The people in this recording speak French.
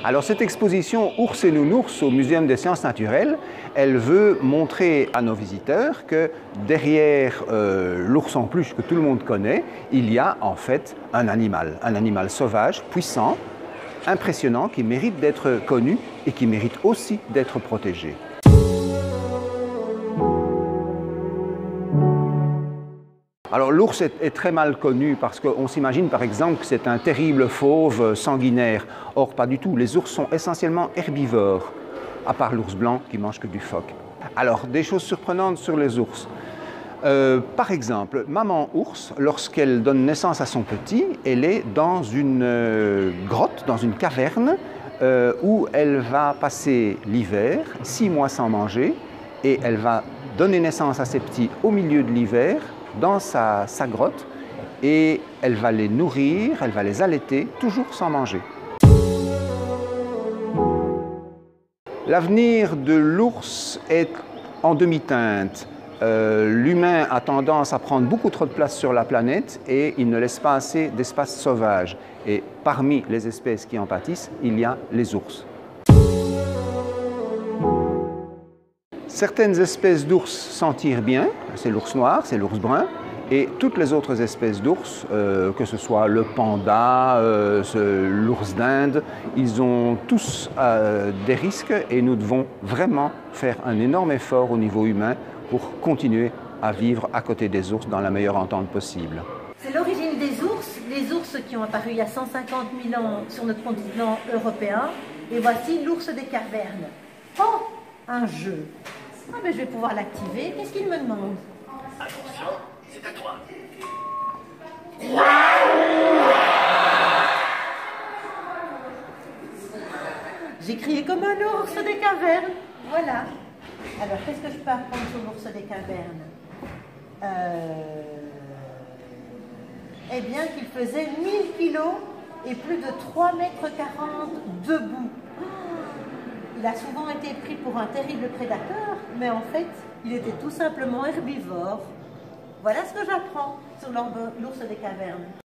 Alors cette exposition Ours et Nounours au Muséum des sciences naturelles, elle veut montrer à nos visiteurs que derrière l'ours en peluche que tout le monde connaît, il y a en fait un animal sauvage, puissant, impressionnant, qui mérite d'être connu et qui mérite aussi d'être protégé. Alors l'ours est très mal connu parce qu'on s'imagine par exemple que c'est un terrible fauve sanguinaire. Or pas du tout, les ours sont essentiellement herbivores, à part l'ours blanc qui mange que du phoque. Alors des choses surprenantes sur les ours. Par exemple, maman ours, lorsqu'elle donne naissance à son petit, elle est dans une grotte, dans une caverne, où elle va passer l'hiver, 6 mois sans manger, et elle va donner naissance à ses petits au milieu de l'hiver, dans sa grotte, et elle va les nourrir, elle va les allaiter, toujours sans manger. L'avenir de l'ours est en demi-teinte. L'humain a tendance à prendre beaucoup trop de place sur la planète et il ne laisse pas assez d'espace sauvage. Et parmi les espèces qui en pâtissent, il y a les ours. Certaines espèces d'ours s'en tirent bien, c'est l'ours noir, c'est l'ours brun, et toutes les autres espèces d'ours, que ce soit le panda, l'ours d'Inde, ils ont tous des risques et nous devons vraiment faire un énorme effort au niveau humain pour continuer à vivre à côté des ours dans la meilleure entente possible. C'est l'origine des ours, les ours qui ont apparu il y a 150 000 ans sur notre continent européen, et voici l'ours des cavernes. Oh, un jeu! Ah ben je vais pouvoir l'activer. Qu'est-ce qu'il me demande? Attention, c'est à toi. J'ai crié comme un ours des cavernes. Voilà. Alors, qu'est-ce que je peux apprendre sur l'ours des cavernes? Eh bien, qu'il faisait 1000 kilos et plus de 3,40 m debout. Il a souvent été pris pour un terrible prédateur, mais en fait, il était tout simplement herbivore. Voilà ce que j'apprends sur l'ours des cavernes.